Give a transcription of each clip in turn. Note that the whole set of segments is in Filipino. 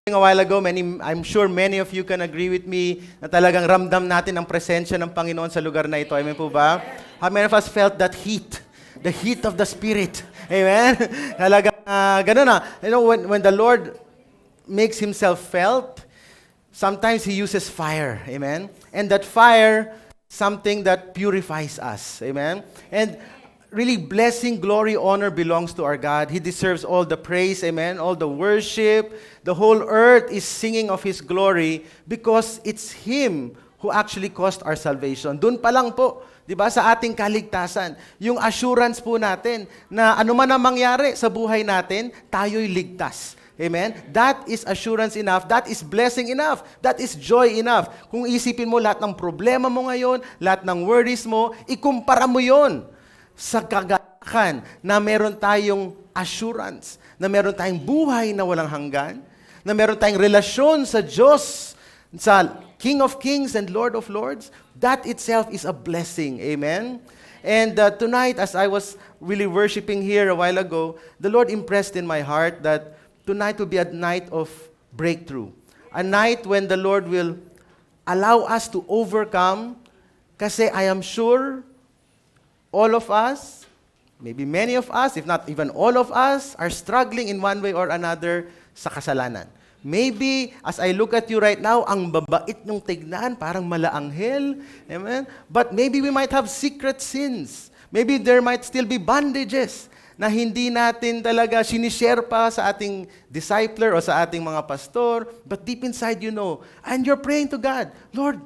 A while ago, I'm sure many of you can agree with me na talagang ramdam natin ang presensya ng Panginoon sa lugar na ito. Amen po ba? How many of us felt that heat? The heat of the Spirit. Amen? Talagang ganun na. You know, when the Lord makes Himself felt, sometimes He uses fire. Amen? And that fire, something that purifies us. Amen? And really, blessing, glory, honor belongs to our God. He deserves all the praise, amen, all the worship. The whole earth is singing of His glory because it's Him who actually caused our salvation. Doon pa lang po, di ba, sa ating kaligtasan, yung assurance po natin na anuman ang mangyari sa buhay natin, tayo'y ligtas. Amen? That is assurance enough. That is blessing enough. That is joy enough. Kung isipin mo lahat ng problema mo ngayon, lahat ng worries mo, ikumpara mo yon sa kagalakan na meron tayong assurance, na meron tayong buhay na walang hanggan, na meron tayong relasyon sa Diyos, sa King of Kings and Lord of Lords. That itself is a blessing. Amen? And tonight, as I was really worshiping here a while ago, the Lord impressed in my heart that tonight will be a night of breakthrough. A night when the Lord will allow us to overcome, kasi I am sure all of us, maybe many of us, if not even all of us, are struggling in one way or another sa kasalanan. Maybe, as I look at you right now, ang babait nung tignan, parang malaanghel. Amen? But maybe we might have secret sins. Maybe there might still be bondages na hindi natin talaga sinishare pa sa ating discipler o sa ating mga pastor. But deep inside you know, and you're praying to God, Lord,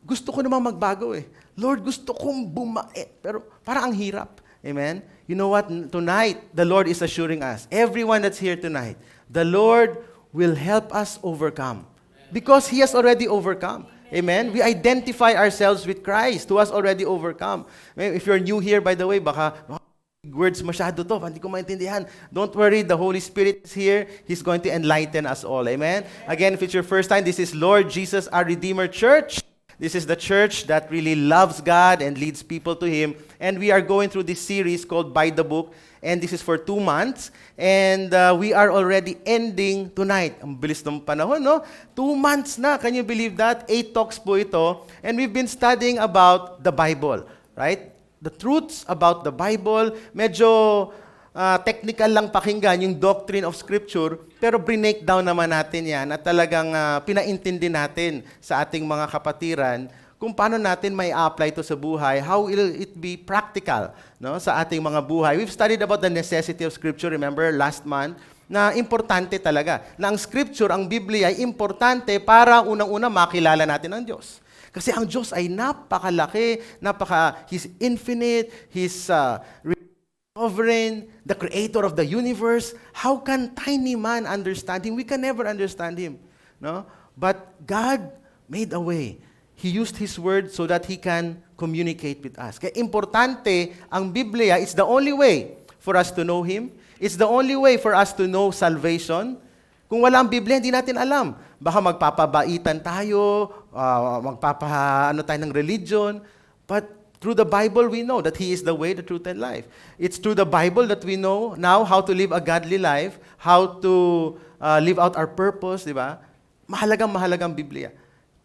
gusto ko namang magbago eh. Lord, gusto kong bumait. Pero parang ang hirap. Amen? You know what? Tonight, the Lord is assuring us, everyone that's here tonight, the Lord will help us overcome. Because He has already overcome. Amen? We identify ourselves with Christ who has already overcome. If you're new here, by the way, baka words masyado to, hindi ko maintindihan. Don't worry, the Holy Spirit is here. He's going to enlighten us all. Amen? Again, if it's your first time, this is Lord Jesus, our Redeemer Church. This is the church that really loves God and leads people to Him. And we are going through this series called By the Book. And this is for 2 months. And we are already ending tonight. Ang bilis ng panahon, no? 2 months na. Can you believe that? 8 talks po ito. And we've been studying about the Bible, right? The truths about the Bible. Medyo technical lang pakinggan yung doctrine of Scripture, pero break down naman natin yan at talagang pinaintindi natin sa ating mga kapatiran kung paano natin may apply ito sa buhay, how will it be practical, no, sa ating mga buhay. We've studied about the necessity of Scripture, remember, last month, na importante talaga. Na ang Scripture, ang Biblia ay importante para unang-una makilala natin ang Diyos. Kasi ang Diyos ay napakalaki, He's infinite, He's sovereign, the creator of the universe. How can tiny man understand Him? We can never understand Him. No? But God made a way. He used His word so that He can communicate with us. Kaya importante, ang Biblia, it's the only way for us to know Him. It's the only way for us to know salvation. Kung wala ang Biblia, hindi natin alam. Baka magpapabaitan tayo, magpapaano tayo ng religion. But through the Bible, we know that He is the way, the truth, and life. It's through the Bible that we know now how to live a godly life, how to live out our purpose, di ba? Mahalagang Biblia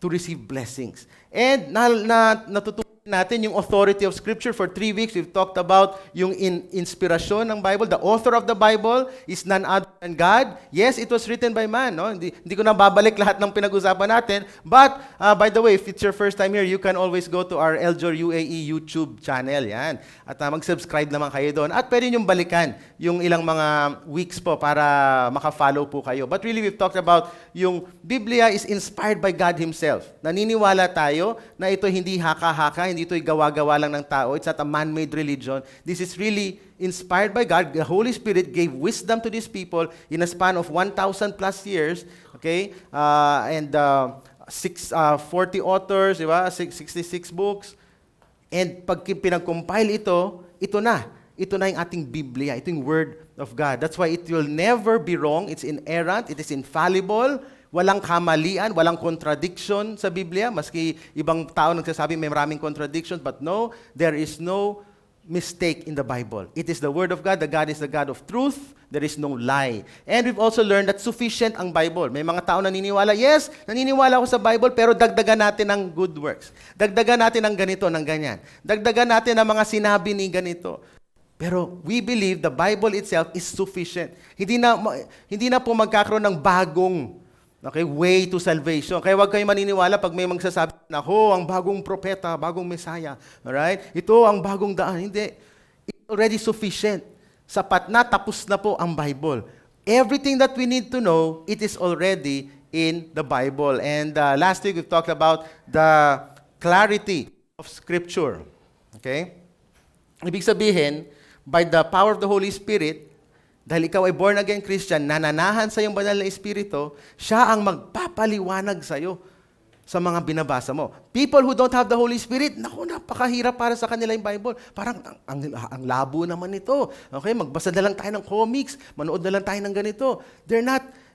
to receive blessings. And natutunan natin yung authority of Scripture. For 3 weeks, we've talked about yung inspirasyon ng Bible. The author of the Bible is none other than God. Yes, it was written by man. No? Hindi ko na babalik lahat ng pinag-usapan natin. But, by the way, if it's your first time here, you can always go to our Eljor UAE YouTube channel. Yan. At mag-subscribe naman kayo doon. At pwede niyong balikan yung ilang mga weeks po para maka-follow po kayo. But really, we've talked about yung Biblia is inspired by God Himself. Naniniwala tayo na ito hindi haka-haka, hindi ito'y gawa-gawa lang ng tao. It's not a man-made religion. This is really inspired by God. The Holy Spirit gave wisdom to these people in a span of 1,000 plus years. Okay? 40 authors, di ba? 66 books. And pag pinag-compile ito, ito na yung ating Biblia. Ito yung Word of God. That's why it will never be wrong. It's inerrant. It is infallible. Walang kamalian, walang contradiction sa Biblia. Maski ibang tao nagsasabi may maraming contradictions, but no, there is no mistake in the Bible. It is the Word of God. The God is the God of truth. There is no lie. And we've also learned that sufficient ang Bible. May mga tao naniniwala, yes, naniniwala ako sa Bible, pero dagdagan natin ng good works. Dagdagan natin ng ganito, ng ganyan. Dagdagan natin ng mga sinabi ni ganito. Pero we believe the Bible itself is sufficient. Hindi na po magkakaroon ng bagong way to salvation. Kaya huwag kayo maniniwala pag may magsasabi, nako, ang bagong propeta, bagong Messiah. Alright? Ito ang bagong daan. Hindi. It's already sufficient. Sapat na, tapos na po ang Bible. Everything that we need to know, it is already in the Bible. And last week, we talked about the clarity of Scripture. Okay? Ibig sabihin, by the power of the Holy Spirit, dahil ikaw ay born-again Christian, nananahan sa iyong banal na Espiritu, siya ang magpapaliwanag sa iyo sa mga binabasa mo. People who don't have the Holy Spirit, naku, napakahirap para sa kanila yung Bible. Parang, ang labo naman ito. Okay, magbasa na lang tayo ng comics, manood na lang tayo ng ganito.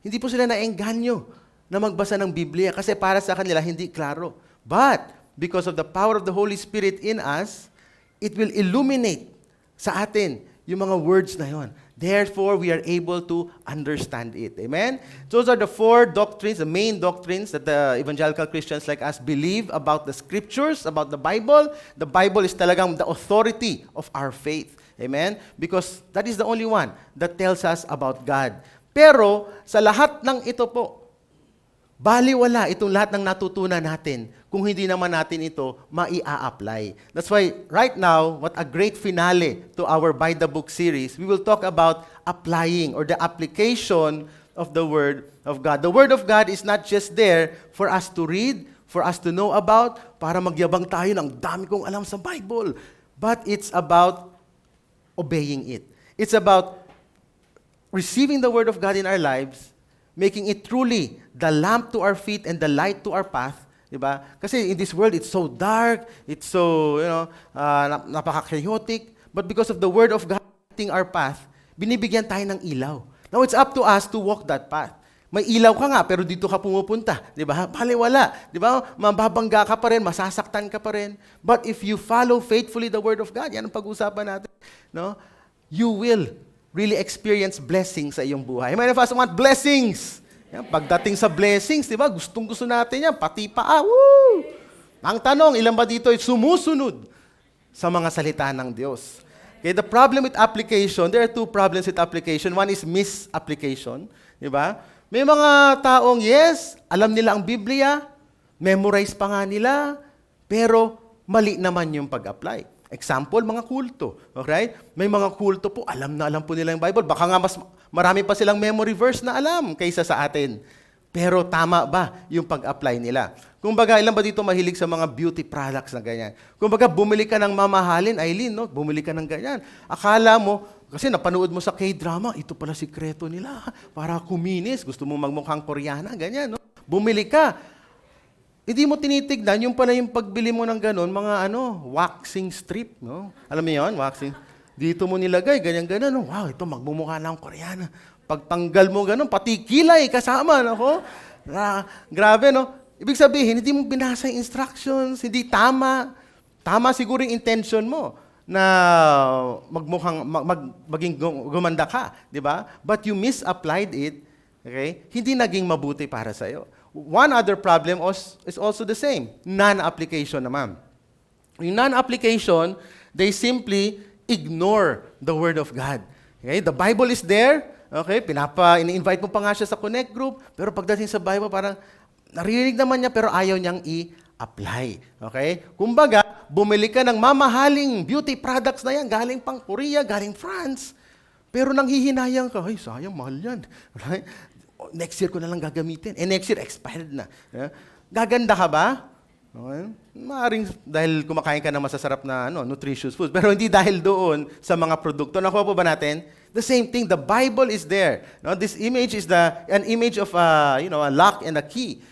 Hindi po sila naengganyo na magbasa ng Biblia kasi para sa kanila, hindi klaro. But, because of the power of the Holy Spirit in us, it will illuminate sa atin yung mga words na yon. Therefore, we are able to understand it. Amen? Those are the four doctrines, the main doctrines that the evangelical Christians like us believe about the Scriptures, about the Bible. The Bible is talagang the authority of our faith. Amen? Because that is the only one that tells us about God. Pero, sa lahat ng ito po, baliwala itong lahat ng natutunan natin kung hindi naman natin ito mai-apply. That's why right now, what a great finale to our By the Book series, we will talk about applying or the application of the Word of God. The Word of God is not just there for us to read, for us to know about, para magyabang tayo ng dami kong alam sa Bible. But it's about obeying it. It's about receiving the Word of God in our lives, making it truly the lamp to our feet and the light to our path, diba? Kasi in this world, it's so dark, it's so, napaka-chaotic, but because of the Word of God lighting our path, binibigyan tayo ng ilaw. Now, it's up to us to walk that path. May ilaw ka nga, pero dito ka pumupunta, diba? Baliwala, diba? Mababangga ka pa rin, masasaktan ka pa rin. But if you follow faithfully the Word of God, yan ang pag-usapan natin, no? You will really experience blessings sa iyong buhay. Many of us want blessings. Yan, pagdating sa blessings, di ba? Gustong-gusto natin yan. Pati pa, woo! Ang tanong, ilan ba dito ay sumusunod sa mga salita ng Diyos? Okay, the problem with application, there are two problems with application. One is misapplication. Di ba? May mga taong, yes, alam nila ang Biblia, memorize pa nga nila, pero mali naman yung pag-apply. Example, mga kulto. Okay? May mga kulto po, alam na alam po nila yung Bible. Baka nga mas marami pa silang memory verse na alam kaysa sa atin. Pero tama ba yung pag-apply nila? Kung baga, ilan ba dito mahilig sa mga beauty products na ganyan? Kung baga, bumili ka ng mamahalin, Aileen, no? Bumili ka ng ganyan. Akala mo, kasi napanood mo sa K-drama, ito pala sikreto nila. Para kuminis, gusto mo magmukhang Koreana, ganyan, no? Bumili ka. Hindi mo tinitignan, yung pala yung pagbili mo ng ganun, mga waxing strip, no? Alam mo yun, waxing. Dito mo nilagay, ganyan-ganan, no? Wow, ito magmumukha na akong Koreana. Pagtanggal mo ganun, pati kilay kasama, no? Grabe, no? Ibig sabihin, hindi mo binasa yung instructions, hindi tama. Tama siguro yung intention mo na maging gumanda ka, di ba? But you misapplied it, okay? Hindi naging mabuti para sa'yo. One other problem is also the same. Non-application naman. Yung non-application, they simply ignore the Word of God. Okay? The Bible is there. Okay? Ini-invite mo pa nga siya sa Connect group. Pero pagdating sa Bible, parang naririnig naman niya pero ayaw niyang i-apply. Okay? Kumbaga, bumili ka ng mamahaling beauty products na yan. Galing pang Korea, galing France. Pero nanghihinayang ka, ay, sayang, mahal yan. Right? Next year ko na lang gagamitin. Next year, expired na. Gaganda ka ba? Okay. Maaaring dahil kumakain ka ng masasarap na nutritious food. Pero hindi dahil doon sa mga produkto. Nakuha po ba natin? The same thing, the Bible is there. No, this image is an image of a lock and a key.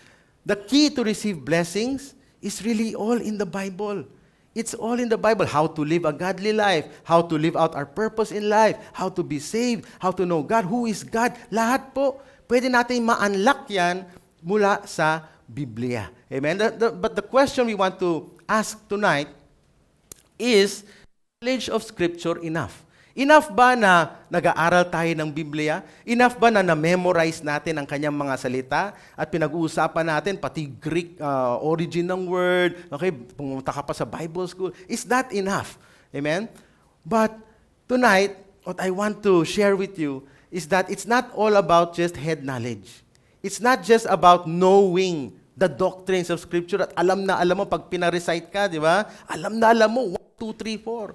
The key to receive blessings is really all in the Bible. It's all in the Bible. How to live a godly life, how to live out our purpose in life, how to be saved, how to know God, who is God. Lahat po. Pwede natin ma-unlock yan mula sa Biblia. Amen? But the question we want to ask tonight is, knowledge of Scripture enough? Enough ba na nag-aaral tayo ng Biblia? Enough ba na na-memorize natin ang kanyang mga salita? At pinag-uusapan natin pati Greek origin ng word. Okay, pumunta ka pa sa Bible school. Is that enough? Amen? But tonight, what I want to share with you is that it's not all about just head knowledge. It's not just about knowing the doctrines of Scripture at alam na alam mo pag pinarecite ka, di ba? Alam na alam mo, 1, 2, 3, 4.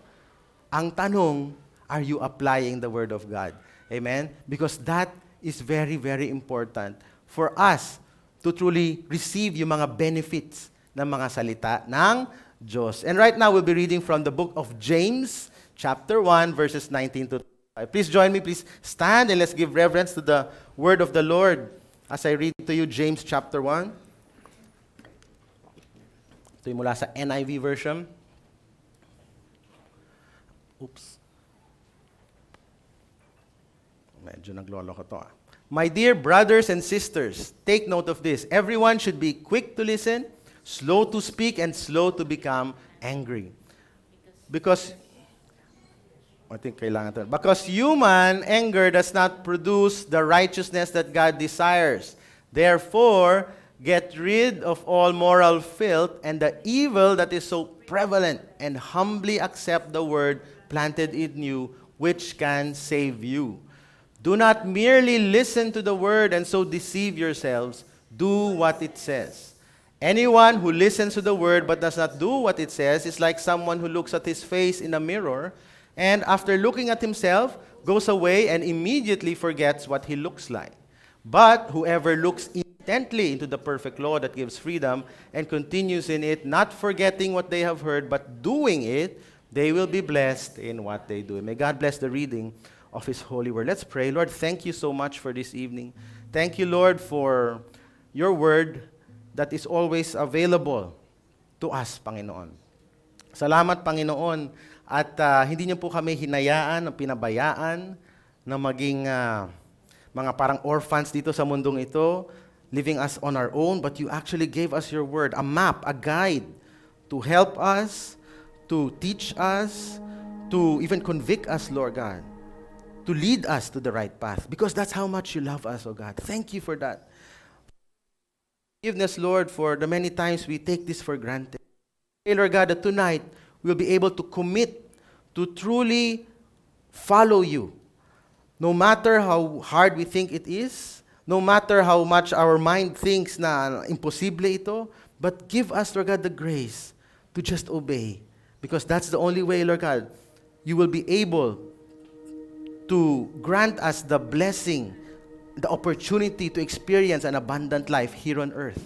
Ang tanong, are you applying the Word of God? Amen? Because that is very, very important for us to truly receive yung mga benefits ng mga salita ng Diyos. And right now, we'll be reading from the book of James, chapter 1, verses 19 to 25. Please join me, please stand and let's give reverence to the Word of the Lord as I read to you James chapter 1. Ito yung mula sa NIV version. Oops. Medyo naglolo ko to. My dear brothers and sisters, take note of this. Everyone should be quick to listen, slow to speak, and slow to become angry. Because human anger does not produce the righteousness that God desires. Therefore, get rid of all moral filth and the evil that is so prevalent, and humbly accept the word planted in you, which can save you. Do not merely listen to the word and so deceive yourselves. Do what it says. Anyone who listens to the word but does not do what it says is like someone who looks at his face in a mirror and after looking at himself goes away and immediately forgets what he looks like. But whoever looks intently into the perfect law that gives freedom and continues in it, not forgetting what they have heard but doing it, they will be blessed in what they do. May God bless the reading of His holy word. Let's pray. Lord, thank you so much for this evening. Thank you, Lord, for your word that is always available to us, Panginoon. Salamat, Panginoon, at hindi niyo po kami hinayaan, pinabayaan na maging mga parang orphans dito sa mundong ito, living us on our own, but you actually gave us your word, a map, a guide to help us, to teach us, to even convict us, Lord God, to lead us to the right path, because that's how much you love us, oh God. Thank you for that. Forgiveness, Lord, for the many times we take this for granted. Pray, Lord God, that tonight we'll be able to commit to truly follow you, no matter how hard we think it is, no matter how much our mind thinks na imposible ito, but give us, Lord God, the grace to just obey, because that's the only way, Lord God, you will be able to grant us the blessing, the opportunity to experience an abundant life here on earth.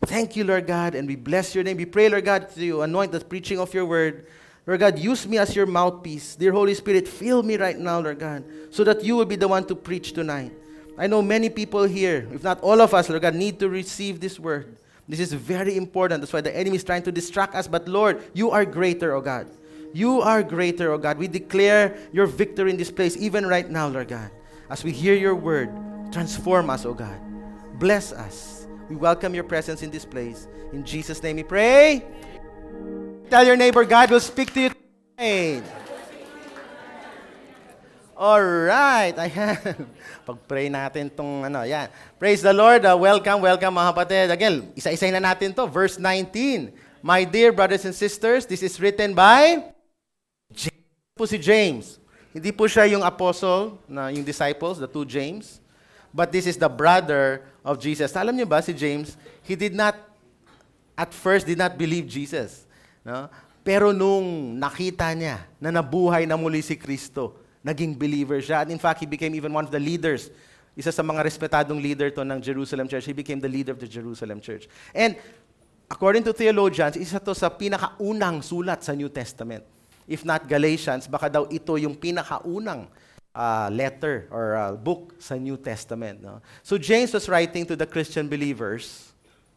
Thank you, Lord God, and we bless your name. We pray, Lord God, to you anoint the preaching of your word. Lord God, use me as your mouthpiece. Dear Holy Spirit, fill me right now, Lord God, so that you will be the one to preach tonight. I know many people here, if not all of us, Lord God, need to receive this word. This is very important. That's why the enemy is trying to distract us. But Lord, you are greater, O God. You are greater, O God. We declare your victory in this place, even right now, Lord God. As we hear your word, transform us, O God. Bless us. We welcome your presence in this place. In Jesus' name we pray. Tell your neighbor, God will speak to you tonight. Alright, ayan. Pag-pray natin itong yan. Praise the Lord. Welcome mga kapatid. Again, isa-isay na natin to. Verse 19. My dear brothers and sisters, this is written by James. Po si James. Hindi po siya yung apostle, na yung disciples, the two James. But this is the brother of Jesus. Alam niyo ba si James, he did not, at first, did not believe Jesus. No? Pero nung nakita niya na nabuhay na muli si Kristo, naging believer siya. And in fact, he became even one of the leaders. Isa sa mga respetadong leader to ng Jerusalem Church. He became the leader of the Jerusalem Church. And according to theologians, isa to sa pinakaunang sulat sa New Testament. If not Galatians, baka daw ito yung pinakaunang letter or book sa New Testament. No? So James was writing to the Christian believers.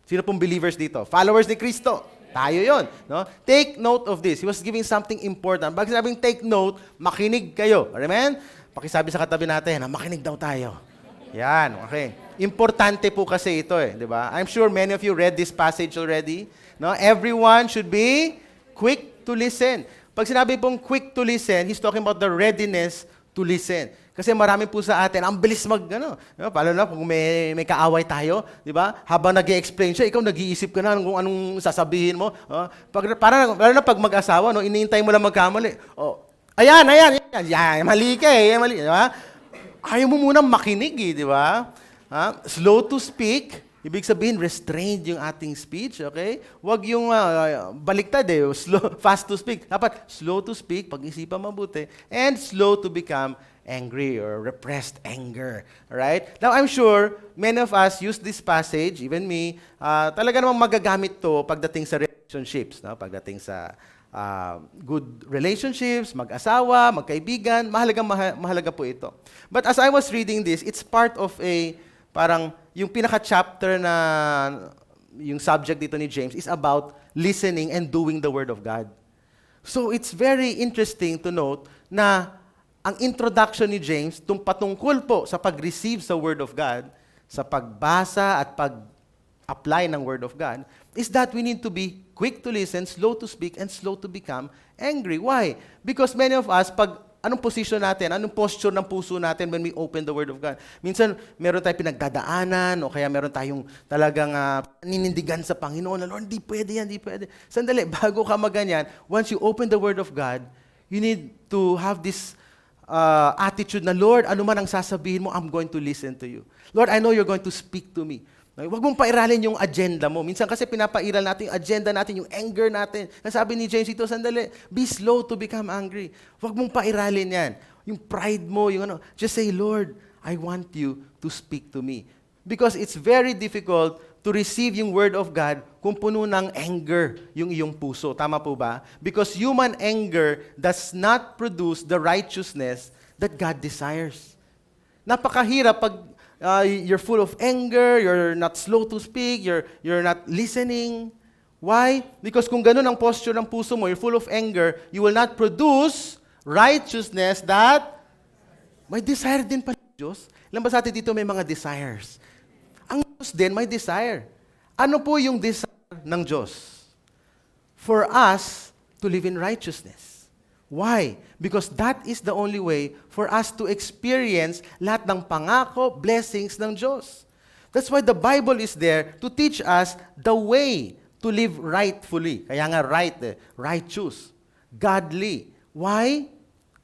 Sino pong believers dito? Followers ni Kristo. Tayo yon, no? Take note of this. He was giving something important. Bakit sabing take note, makinig kayo. Amen? Pakisabi sa katabi natin, makinig daw tayo. Yan, okay. Importante po kasi ito di ba? I'm sure many of you read this passage already. No? Everyone should be quick to listen. Pag sinabi pong quick to listen, he's talking about the readiness to listen. Kasi marami po sa atin, ang bilis paano na kung may kaaway tayo, di ba? Habang nag-i-explain siya, ikaw nag-iisip ka na kung anong sasabihin mo. Lalo na pag mag-asawa, no, iniintay mo lang magkamali. Ayan, mali ka mali, di ba? Ayaw mo munang makinig, di ba? Slow to speak, ibig sabihin, restrained yung ating speech, okay? Huwag yung baliktad fast to speak. Dapat slow to speak, pag-isipan mabuti, and slow to become angry or repressed anger. Alright? Now, I'm sure many of us use this passage, even me, talaga namang magagamit to pagdating sa relationships, no? Pagdating sa good relationships, mag-asawa, magkaibigan, mahalaga po ito. But as I was reading this, it's part of parang yung pinaka-chapter na yung subject dito ni James is about listening and doing the Word of God. So it's very interesting to note na ang introduction ni James, patungkol po sa pag-receive sa Word of God, sa pagbasa at pag-apply ng Word of God, is that we need to be quick to listen, slow to speak, and slow to become angry. Why? Because many of us, anong position natin, anong posture ng puso natin when we open the Word of God? Minsan, meron tayong pinagdadaanan, o kaya meron tayong talagang ninindigan sa Panginoon, Lord, di pwede yan, di pwede. Sandali, bago ka maganyan, once you open the Word of God, you need to have this attitude na, Lord, ano man ang sasabihin mo, I'm going to listen to you. Lord, I know you're going to speak to me. Huwag mong pairalin yung agenda mo. Minsan kasi pinapairal natin yung agenda natin, yung anger natin. Nasabi ni James ito, sandali, be slow to become angry. Huwag mong pairalin yan. Yung pride mo, just say, Lord, I want you to speak to me. Because it's very difficult to receive yung Word of God kung puno ng anger yung iyong puso. Tama po ba? Because human anger does not produce the righteousness that God desires. Napakahirap pag you're full of anger, you're not slow to speak, you're not listening. Why? Because kung ganun ang posture ng puso mo, you're full of anger, you will not produce righteousness that may desire din pala ng Diyos. Ilan ba sa atin dito may mga desires? Ang Diyos din may desire. Ano po yung desire ng Diyos? For us to live in righteousness. Why? Because that is the only way for us to experience lahat ng pangako, blessings ng Diyos. That's why the Bible is there to teach us the way to live rightfully. Kaya nga righteous, godly. Why?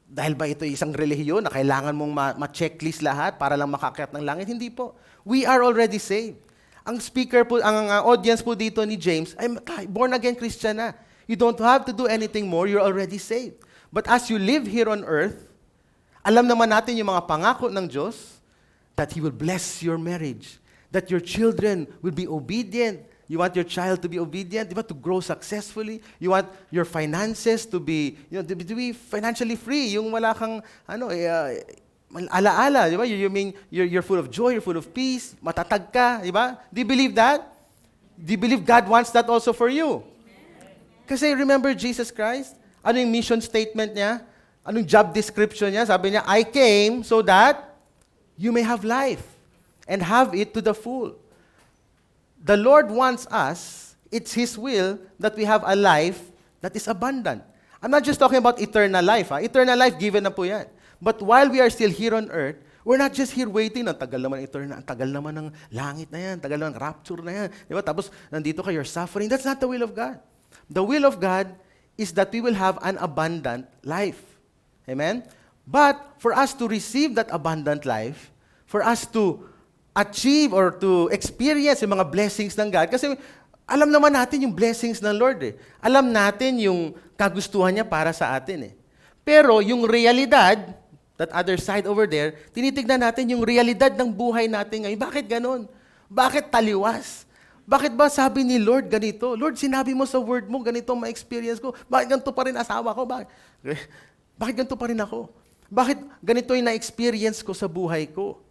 Dahil ba ito isang relihiyon na kailangan mong ma-checklist lahat para lang makaakyat ng langit? Hindi po. We are already saved. Ang speaker po, ang audience po dito ni James, ay born again Christian na. You don't have to do anything more, you're already saved. But as you live here on earth, alam naman natin yung mga pangako ng Diyos that He will bless your marriage, that your children will be obedient. You want your child to be obedient, to grow successfully. You want your finances to be, to be financially free. Yung wala kang, alaala, di ba? You mean you're full of joy, you're full of peace, matatag ka, di ba? Do you believe that? Do you believe God wants that also for you? Kasi remember Jesus Christ? Ano yung mission statement niya? Anong job description niya? Sabi niya, I came so that you may have life and have it to the full. The Lord wants us, it's His will, that we have a life that is abundant. I'm not just talking about eternal life. Eternal life, given na po yan. But while we are still here on earth, we're not just here waiting, ang tagal naman eternal, ang tagal naman ng langit na yan, tagal naman ng rapture na yan. Diba? Tapos, nandito ka, you're suffering. That's not the will of God. The will of God is that we will have an abundant life. Amen? But, for us to receive that abundant life, for us to achieve or to experience yung mga blessings ng God. Kasi alam naman natin yung blessings ng Lord. Alam natin yung kagustuhan niya para sa atin. Pero yung realidad, that other side over there, tinitignan natin yung realidad ng buhay natin ngayon. Bakit ganun? Bakit taliwas? Bakit ba sabi ni Lord ganito? Lord, sinabi mo sa word mo, ganito ang ma-experience ko. Bakit ganito pa rin asawa ko? Bakit ganito pa rin ako? Bakit ganito yung na-experience ko sa buhay ko?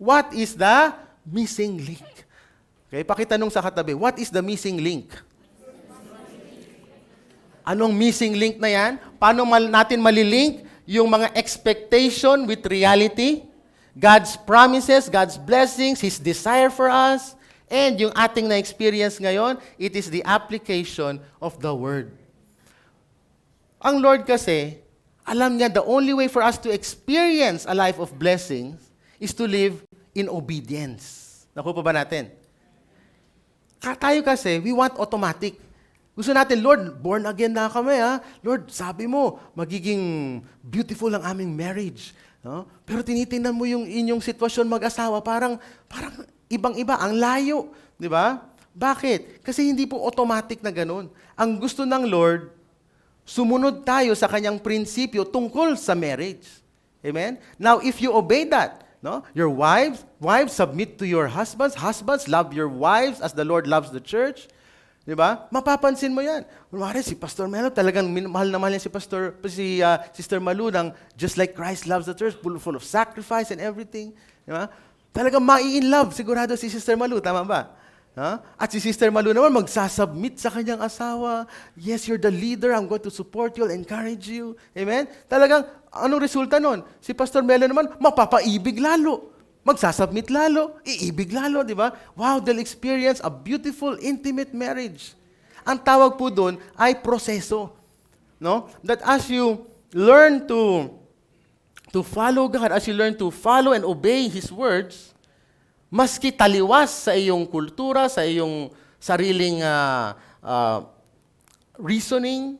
What is the missing link? Okay, pakitanong sa katabi, what is the missing link? Anong missing link na yan? Paano natin malilink yung mga expectation with reality? God's promises, God's blessings, His desire for us, and yung ating na-experience ngayon, it is the application of the Word. Ang Lord kasi, alam niya the only way for us to experience a life of blessings is to live in obedience. Nakuha pa ba natin? Tayo kasi, we want automatic. Gusto natin, Lord, born again na kami, ha? Lord, sabi mo, magiging beautiful ang aming marriage. No? Pero tinitingnan mo yung inyong sitwasyon mag-asawa, parang ibang-iba, ang layo. Di ba? Bakit? Kasi hindi po automatic na ganun. Ang gusto ng Lord, sumunod tayo sa kanyang prinsipyo tungkol sa marriage. Amen? Now, if you obey that, no? Your wives, submit to your husbands. Husbands, love your wives as the Lord loves the church. Di ba? Mapapansin mo yan. Kunwari, si Pastor Melo, talagang mahal na mahal niya si Sister Malu ng just like Christ loves the church, full of sacrifice and everything. Di ba? Talagang mai-in-love, sigurado si Sister Malu. Tama ba? At si Sister Malu naman, magsasubmit sa kanyang asawa. Yes, you're the leader. I'm going to support you. I'll encourage you. Amen? Talagang, anong resulta nun? Si Pastor Melo naman, mapapaibig lalo. Magsasubmit lalo, iibig lalo, di ba? Wow, they'll experience a beautiful, intimate marriage. Ang tawag po doon ay proseso. No? That as you learn to follow God, as you learn to follow and obey His words, maski taliwas sa iyong kultura, sa iyong sariling reasoning,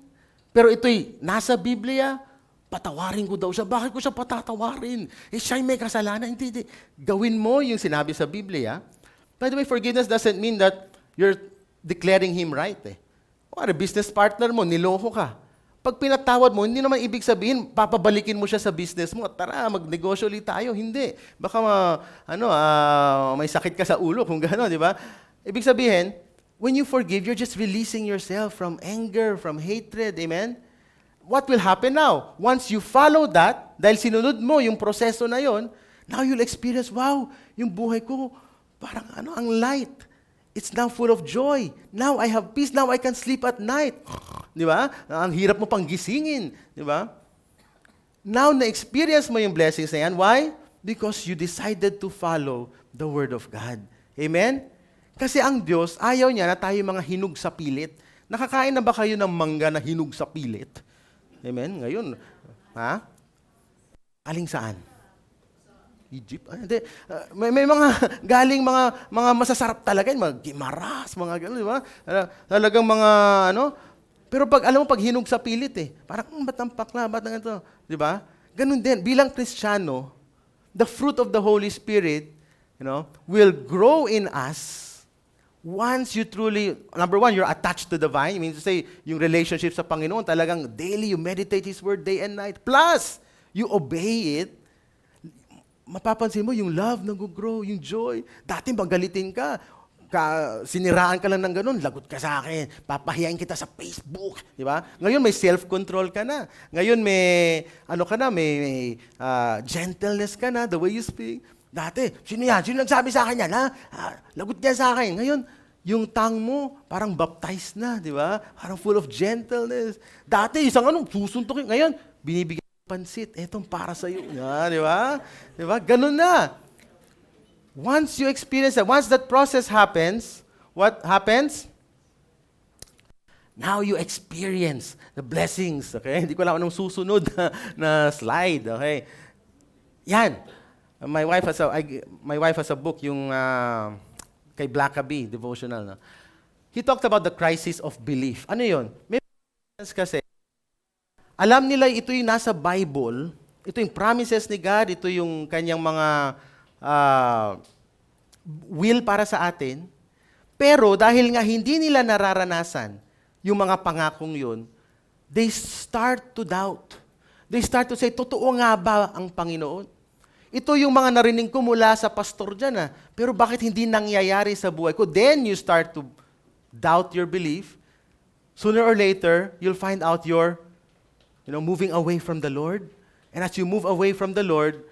pero ito'y nasa Biblia, patawarin ko daw siya. Bakit ko siya patatawarin? Siya'y may kasalanan. Hindi. Gawin mo yung sinabi sa Biblia. By the way, forgiveness doesn't mean that you're declaring him right. O business partner mo, niloko ka. Pag pinatawad mo, hindi naman ibig sabihin, papabalikin mo siya sa business mo. Tara, magnegosyo ulit tayo. Hindi. Baka may sakit ka sa ulo kung gano'n, di ba? Ibig sabihin, when you forgive, you're just releasing yourself from anger, from hatred. Amen? What will happen now? Once you follow that, dahil sinunod mo yung proseso na yon, now you'll experience, wow, yung buhay ko, parang ang light. It's now full of joy. Now I have peace. Now I can sleep at night. Di ba? Ang hirap mo pang gisingin. Di ba? Now na-experience mo yung blessings na yan. Why? Because you decided to follow the Word of God. Amen? Kasi ang Diyos, ayaw niya na tayo mga hinug sa pilit. Nakakain na ba kayo ng mangga na hinug sa pilit? Amen? Ngayon, aling saan? Egypt? Hindi. May mga galing mga masasarap talaga, mga gimaras, mga gano'n, di ba? Talagang mga, pero alam mo, pag hinug sa pilit parang, ba't ang pakla, ba't ang ito? Di ba? Ganun din, bilang Kristiyano, the fruit of the Holy Spirit, will grow in us. Once you truly, number one, you're attached to the vine. I mean to say, yung relationship sa Panginoon, talagang daily you meditate His Word day and night. Plus, you obey it. Mapapansin mo, yung love nag-grow, yung joy. Dati magalitin ka, siniraan ka lang ng ganun, lagot ka sa akin, papahiyain kita sa Facebook. Di ba? Ngayon may self-control ka na. Ngayon may, may gentleness ka na, the way you speak. Dati, sino yan? Sino nagsabi sa akin yan, ha? Lagot niya sa akin. Ngayon, yung tongue mo, parang baptized na, di ba? Parang full of gentleness. Dati, isang susuntukin. Ngayon, binibigyan ng pansit. Etong para sa'yo. Di ba? Di ba? Ganun na. Once you experience that, once that process happens, what happens? Now you experience the blessings. Okay? Hindi ko alam anong susunod na slide. Okay? Yan. My wife has a book, yung kay Blackaby, devotional. No? He talked about the crisis of belief. Ano yun? May kasi, alam nila ito yung nasa Bible, ito yung promises ni God, ito yung kanyang mga will para sa atin, pero dahil nga hindi nila nararanasan yung mga pangakong yun, they start to doubt. They start to say, totoo nga ba ang Panginoon? Ito yung mga narinig ko mula sa pastor dyan. Pero bakit hindi nangyayari sa buhay ko? Then you start to doubt your belief. Sooner or later, you'll find out you're moving away from the Lord. And as you move away from the Lord,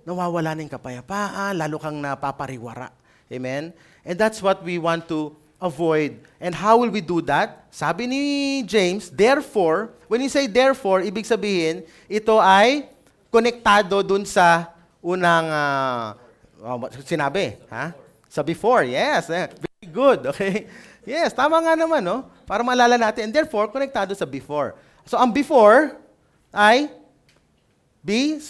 nawawala ng kapayapaan, lalo kang napapariwara. Amen? And that's what we want to avoid. And how will we do that? Sabi ni James, therefore, when you say therefore, ibig sabihin, ito ay konektado dun sa unang sinabi. Sa before, yes. Very good, okay? Yes, tama nga naman, no? Para maalala natin. And therefore, konektado sa before. So, ang before ay be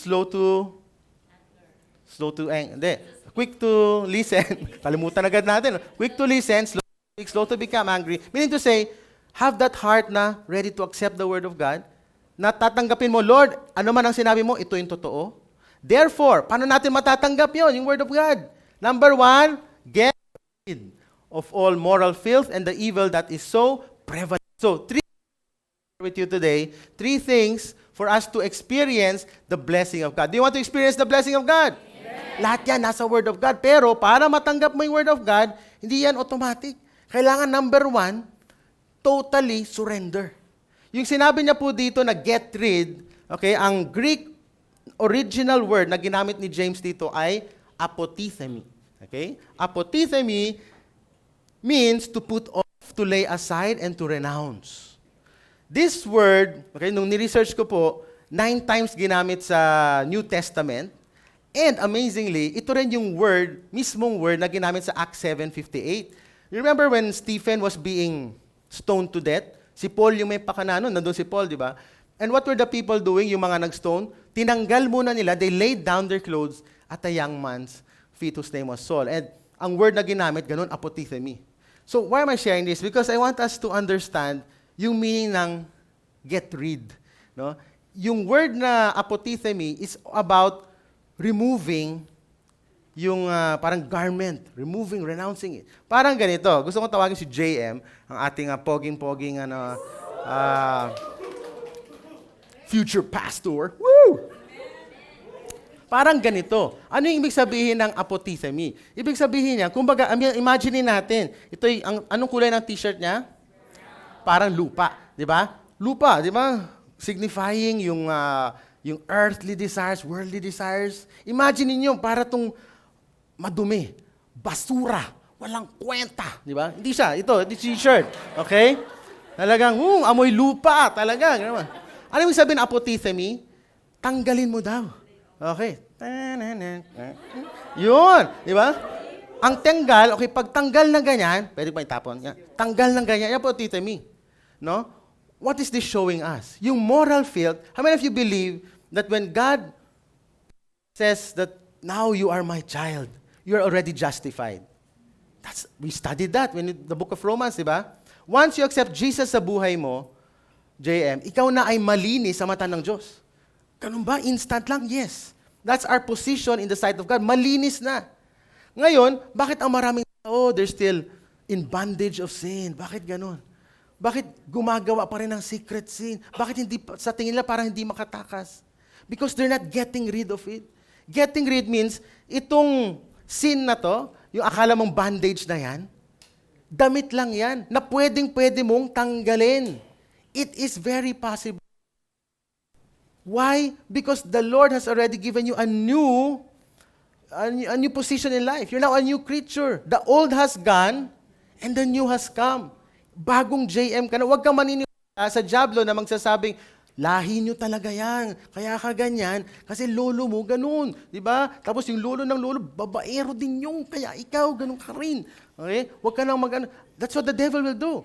quick to listen. Kalimutan agad natin. Quick to listen, slow to speak, slow to become angry. Meaning to say, have that heart na ready to accept the word of God. Na tatanggapin mo, Lord, ano man ang sinabi mo, ito yung totoo. Therefore, paano natin matatanggap yon, yung word of God? Number 1, get rid of all moral filth and the evil that is so prevalent. So, 3 with you today, 3 things for us to experience the blessing of God. Do you want to experience the blessing of God? Yes. Lahat yan nasa Word of God. Pero para matanggap mo yung Word of God, hindi yan automatic. Kailangan number 1, totally surrender. Yung sinabi niya po dito na get rid, okay, ang Greek original word na ginamit ni James dito ay apotithemi. Okay? Apotithemi means to put off, to lay aside, and to renounce. This word, okay, nung ni-research ko po, 9 times ginamit sa New Testament. And amazingly, ito rin yung word, mismong word na ginamit sa Acts 7:58. You remember when Stephen was being stoned to death? Si Paul yung may pakana nun, nandun si Paul, di ba? And what were the people doing, yung mga nag-stone? Tinanggal muna nila, they laid down their clothes at a young man's feet whose name was Saul. And ang word na ginamit, ganun, apotithemi. So why am I sharing this? Because I want us to understand yung meaning ng get rid. No? Yung word na apotithemi is about removing yung parang garment, removing, renouncing it. Parang ganito. Gusto kong tawagin si JM, ang ating poging-poging future pastor. Woo! Parang ganito. Ano yung ibig sabihin ng apotithemi? Ibig sabihin niya, kumbaga, imagine natin, ito anong kulay ng t-shirt niya? Parang lupa, di ba? Lupa, di ba? Signifying yung earthly desires, worldly desires. Imagine niyo para tong madumi, basura, walang kwenta, di ba? Hindi siya, ito t-shirt, okay? Talagang, amoy lupa, talaga. Ano yung sabihin ng apotithemi? Tanggalin mo daw. Okay. Yun, di ba? Ang tanggal, okay, pag tanggal ng ganyan, pwede pa itapon. Tanggal ng ganyan, yan apotithemi. No? What is this showing us? Yung moral filth, how many of you believe that when God says that now you are my child, you are already justified? We studied that in the book of Romans, di ba? Once you accept Jesus sa buhay mo, JM, ikaw na ay malinis sa mata ng Diyos. Ganun ba? Instant lang? Yes. That's our position in the sight of God. Malinis na. Ngayon, bakit ang maraming tao, they're still in bondage of sin? Bakit ganun? Bakit gumagawa pa rin ng secret sin? Bakit hindi, sa tingin nila parang hindi makatakas? Because they're not getting rid of it. Getting rid means, itong sin na to, yung akala mong bandage na yan, damit lang yan, na pwede mong tanggalin. It is very possible. Why? Because the Lord has already given you a new position in life. You're now a new creature. The old has gone, and the new has come. Bagong JM ka na. Huwag kang maniniwala sa diablo na magsasabing, lahi nyo talaga yan. Kaya ka ganyan, kasi lolo mo ganun. Diba? Tapos yung lolo ng lolo, babaero din yung, kaya ikaw, ganun ka rin. Okay? Huwag ka nang That's what the devil will do.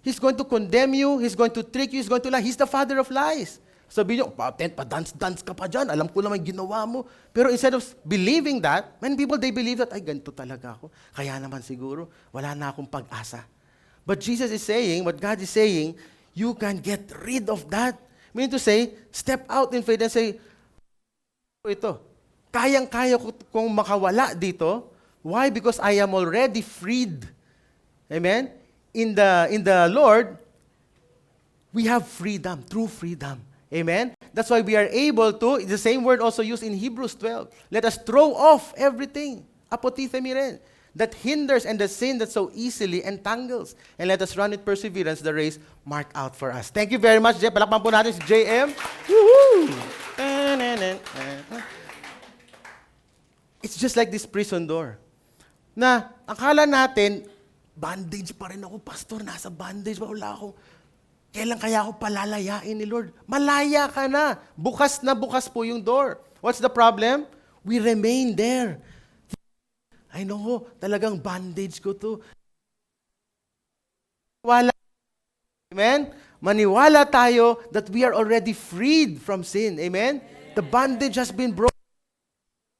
He's going to condemn you, he's going to trick you, he's going to lie. He's the father of lies. Sabi nyo, pa-dance-dance ka pa dyan, alam ko naman ginawa mo. Pero instead of believing that, many people, they believe that, ay, ganito talaga ako. Kaya naman siguro, wala na akong pag-asa. But Jesus is saying, what God is saying, you can get rid of that. Meaning to say, step out in faith and say, ito, kayang-kaya kong makawala dito. Why? Because I am already freed. Amen? In the Lord, we have freedom, true freedom. Amen? That's why we are able to, the same word also used in Hebrews 12, let us throw off everything, apotithemi rin, that hinders and the sin that so easily entangles. And let us run with perseverance the race marked out for us. Thank you very much, JM. Palakpan po natin si JM. Woohoo! It's just like this prison door. Na, akala natin, bandage pa rin ako, pastor, nasa bandage pa, wala ako. Kailan kaya ako palalayain ni Lord? Malaya ka na. Bukas na bukas po yung door. What's the problem? We remain there. I know, talagang bandage ko to. Wala. Amen? Maniwala tayo that we are already freed from sin. Amen? The bondage has been broken.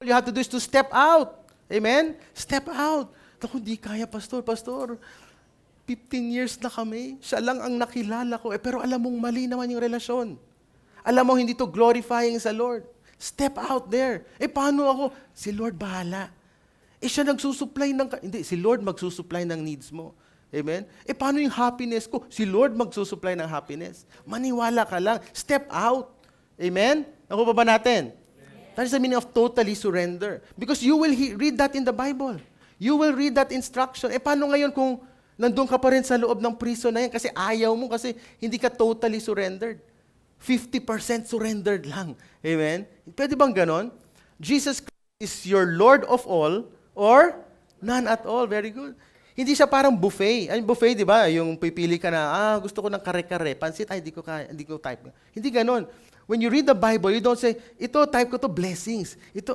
All you have to do is to step out. Amen? Step out. Naku, hindi kaya, Pastor. 15 years na kami. Siya lang ang nakilala ko. Pero alam mong mali naman yung relasyon. Alam mo, hindi to glorifying sa Lord. Step out there. Paano ako? Si Lord bahala. Siya nagsusupply ng... Hindi, si Lord magsusupply ng needs mo. Amen? Paano yung happiness ko? Si Lord magsusupply ng happiness. Maniwala ka lang. Step out. Amen? Nakuha ba natin? That is the meaning of totally surrender. Because you will read that in the Bible. You will read that instruction. Paano ngayon kung nandun ka pa rin sa loob ng prison na yan? Kasi ayaw mo, kasi hindi ka totally surrendered. 50% surrendered lang. Amen? Pwede bang ganon? Jesus Christ is your Lord of all or none at all. Very good. Hindi siya parang buffet. Ay, buffet, di ba? Yung pipili ka na, gusto ko ng kare-kare. Pansit, hindi ko type. Hindi ganon. When you read the Bible, you don't say, ito, type ko to blessings. Ito,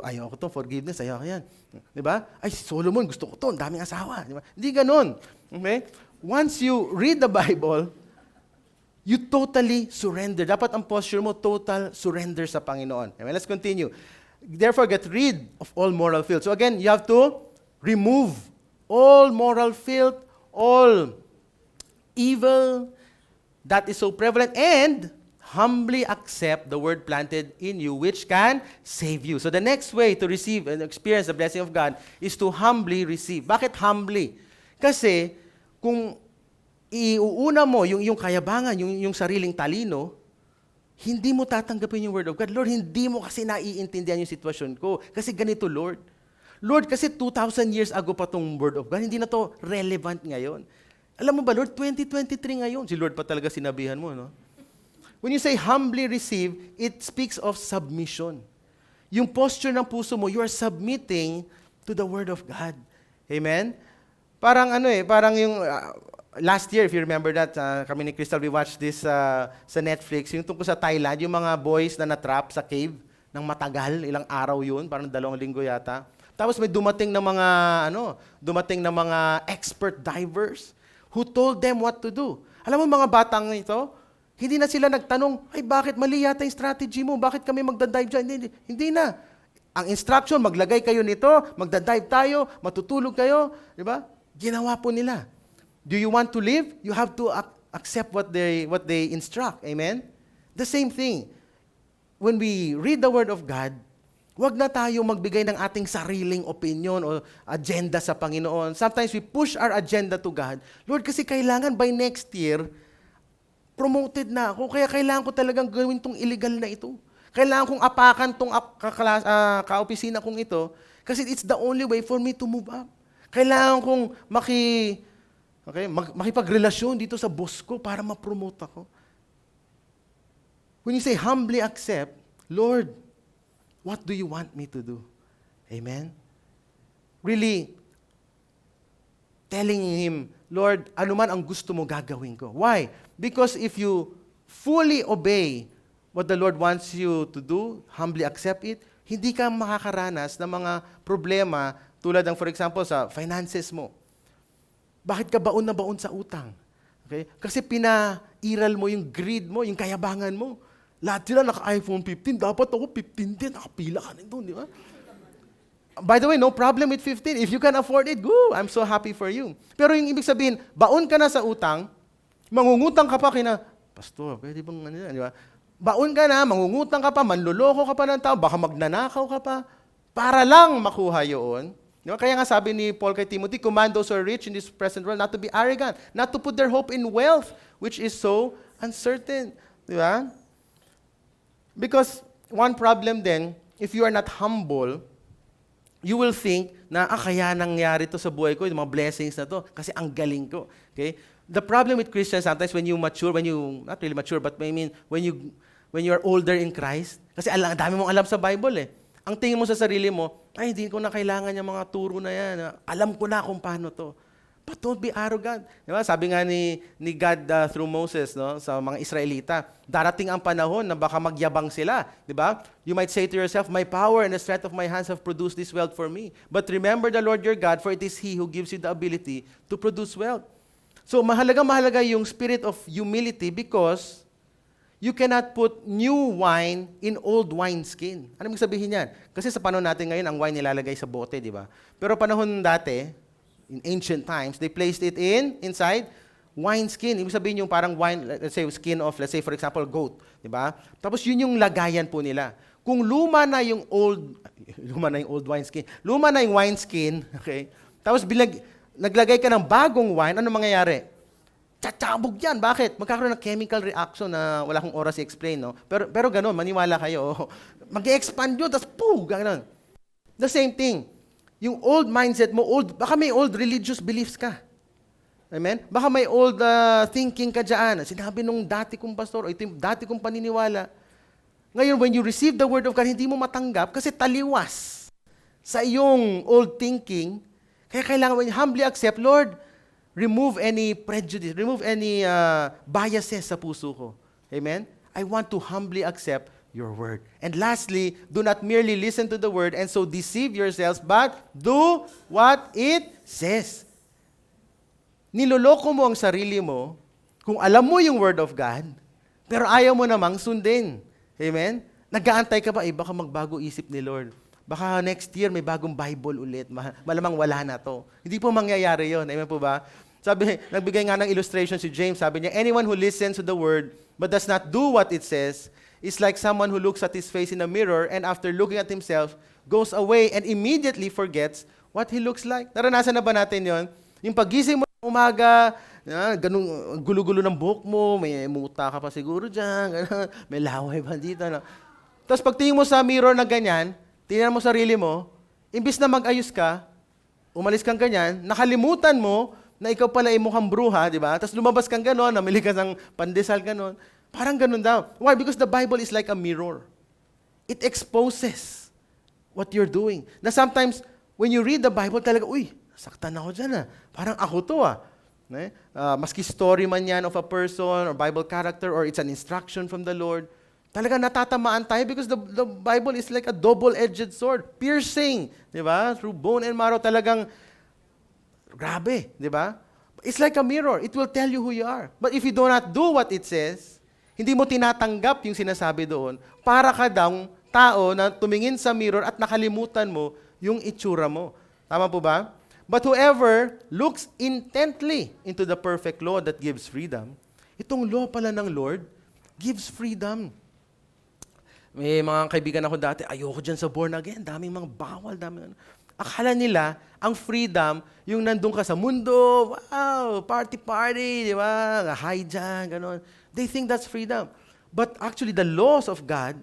ayaw ko to, forgiveness, ayaw ko yan. Di ba? Ay, Solomon, gusto ko to, ang daming asawa. Di ba? Hindi ganon. Okay? Once you read the Bible, you totally surrender. Dapat ang posture mo, total surrender sa Panginoon. Okay, let's continue. Therefore, get rid of all moral filth. So again, you have to remove all moral filth, all evil that is so prevalent, and humbly accept the word planted in you, which can save you. So the next way to receive and experience the blessing of God is to humbly receive. Bakit humbly? Kasi kung iuuna mo yung kayabangan, yung sariling talino, hindi mo tatanggapin yung word of God. Lord, hindi mo kasi naiintindihan yung sitwasyon ko. Kasi ganito, Lord. Lord, kasi 2,000 years ago pa tong word of God, hindi na to relevant ngayon. Alam mo ba, Lord, 2023 ngayon. Si Lord pa talaga sinabihan mo, no? When you say humbly receive, it speaks of submission. Yung posture ng puso mo, you are submitting to the Word of God. Amen? Parang parang yung last year, if you remember that, kami ni Crystal, we watched this sa Netflix, yung tungkol sa Thailand, yung mga boys na natrap sa cave ng matagal, ilang araw yun, parang 2 linggo yata. Tapos may dumating na mga expert divers who told them what to do. Alam mo mga batang ito, hindi na sila nagtanong, ay bakit mali yata yung strategy mo? Bakit kami magdadive dyan? Hindi na. Ang instruction, maglagay kayo nito, magdadive tayo, matutulog kayo. Di ba? Ginawa po nila. Do you want to live? You have to accept what they instruct. Amen? The same thing. When we read the Word of God, wag na tayo magbigay ng ating sariling opinion o agenda sa Panginoon. Sometimes we push our agenda to God. Lord, kasi kailangan by next year, promoted na ako, kaya kailangan ko talagang gawin tong illegal na ito. Kailangan kong apakan tong kaopisina kong ito kasi it's the only way for me to move up. Kailangan kong makipagrelasyon dito sa boss ko para ma-promote ako. When you say humbly accept, Lord, what do you want me to do? Amen? Really, telling Him, Lord, ano man ang gusto mo gagawin ko. Why? Because if you fully obey what the Lord wants you to do, humbly accept it, hindi ka makakaranas ng mga problema tulad ng, for example, sa finances mo. Bakit ka baon na baon sa utang? Okay? Kasi pinairal mo yung greed mo, yung kayabangan mo. Lahat sila naka-iPhone 15, dapat ako 15 din, nakapila ka nito, di ba? By the way, no problem with 15. If you can afford it, go. I'm so happy for you. Pero yung ibig sabihin, baon ka na sa utang, mangungutang ka pa Pastor, pwede bang di ba? Baon ka na, mangungutang ka pa, manloloko ka pa ng tao, baka magnanakaw ka pa, para lang makuha yun. Di ba? Kaya nga sabi ni Paul kay Timothy, command those who are rich in this present world not to be arrogant, not to put their hope in wealth, which is so uncertain. Di ba? Because one problem then, if you are not humble, you will think na, kaya nangyari to sa buhay ko, yung mga blessings na to, kasi ang galing ko. Okay? The problem with Christians, sometimes when you mature, not really mature, but I mean, when you are older in Christ, kasi ang dami mong alam sa Bible eh. Ang tingin mo sa sarili mo, ay, hindi ko na kailangan yung mga turo na yan. Alam ko na kung paano to. But don't be arrogant. Diba? Sabi nga ni God through Moses, no, sa mga Israelita, darating ang panahon na baka magyabang sila. Diba? You might say to yourself, my power and the strength of my hands have produced this wealth for me. But remember the Lord your God, for it is He who gives you the ability to produce wealth. So, mahalaga yung spirit of humility because you cannot put new wine in old wineskin. Ano ibig sabihin yan? Kasi sa panahon natin ngayon, ang wine nilalagay sa bote, di ba? Pero panahon dati, in ancient times, they placed it inside wineskin. Ibig sabihin yung parang wine, let's say skin of, let's say for example, goat, di ba? Tapos yun yung lagayan po nila. Kung luma na yung old wineskin, luma na yung wineskin, okay? Tapos naglagay ka ng bagong wine, ano mangyayari? Tsatsabog yan. Bakit? Magkakaroon ng chemical reaction na wala akong oras i-explain, no? Pero gano'n, maniwala kayo. Mag-expand yun, tapos poof, gano'n. The same thing. Yung old mindset mo, baka may old religious beliefs ka. Amen? Baka may old thinking ka dyan. Sinabi nung dati kong pastor, o ito yung dati kong paniniwala. Ngayon, when you receive the word of God, hindi mo matanggap kasi taliwas sa iyong old thinking. Kaya kailangan, when you humbly accept, Lord, remove any prejudice, remove any biases sa puso ko. Amen? I want to humbly accept your word. And lastly, do not merely listen to the word and so deceive yourselves, but do what it says. Niloloko mo ang sarili mo kung alam mo yung word of God, pero ayaw mo namang sundin. Amen? Nag-aantay ka ba, baka magbago isip ni Lord. Baka next year may bagong Bible ulit. Malamang wala na to. Hindi po mangyayari yon. Amen po ba? Sabi, nagbigay nga ng illustration si James. Sabi niya, anyone who listens to the word but does not do what it says is like someone who looks at his face in a mirror and after looking at himself, goes away and immediately forgets what he looks like. Naranasan na ba natin yon? Yung pagising mo ng umaga, ganun, gulo-gulo ng buhok mo, may muta ka pa siguro dyan, ganun, may laway pa dito. No? Tapos pagtingin mo sa mirror na ganyan, tingnan mo sarili mo, imbis na mag-ayos ka, umalis kang ganyan, nakalimutan mo na ikaw pala ay mukhang bruha, di ba? Tapos lumabas kang gano'n, namili ka ng pandesal gano'n. Parang gano'n daw. Why? Because the Bible is like a mirror. It exposes what you're doing. Na sometimes, when you read the Bible, talaga, uy, saktan ako dyan Parang ako to maski story man yan of a person or Bible character or it's an instruction from the Lord, talaga natatamaan tayo because the Bible is like a double-edged sword, piercing, di ba? Through bone and marrow, talagang grabe, di ba? It's like a mirror. It will tell you who you are. But if you do not do what it says, hindi mo tinatanggap yung sinasabi doon, para ka daw tao na tumingin sa mirror at nakalimutan mo yung itsura mo. Tama po ba? But whoever looks intently into the perfect law that gives freedom, itong law pala ng Lord gives freedom. May mga kaibigan ako dati, ayoko dyan sa born again, daming mga bawal, daming ano. Akala nila, ang freedom, yung nandun ka sa mundo, wow, party, di ba? High dyan, gano'n. They think that's freedom. But actually, the laws of God,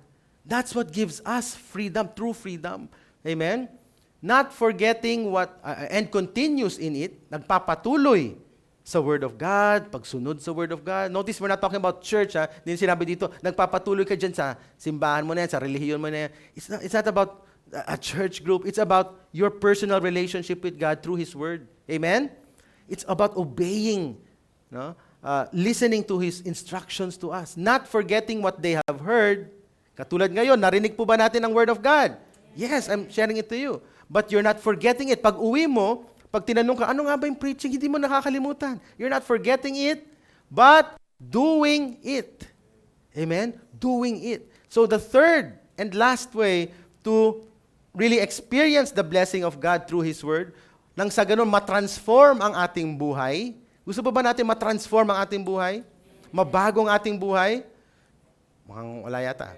that's what gives us freedom, true freedom. Amen? Not forgetting what, and continues in it, nagpapatuloy sa Word of God, pagsunod sa Word of God. Notice, we're not talking about church, Hindi sinabi dito, nagpapatuloy ka dyan sa simbahan mo na yan, sa relihiyon mo na yan. It's not about a church group. It's about your personal relationship with God through His Word. Amen? It's about obeying, no? Listening to His instructions to us. Not forgetting what they have heard. Katulad ngayon, narinig po ba natin ang Word of God? Yes, I'm sharing it to you. But you're not forgetting it. Pag uwi mo, pag tinanong ka, ano nga ba yung preaching? Hindi mo nakakalimutan. You're not forgetting it, but doing it. Amen? Doing it. So the third and last way to really experience the blessing of God through His Word, nang sa ganun matransform ang ating buhay. Gusto pa ba natin matransform ang ating buhay? Mabagong ating buhay? Mukhang wala yata.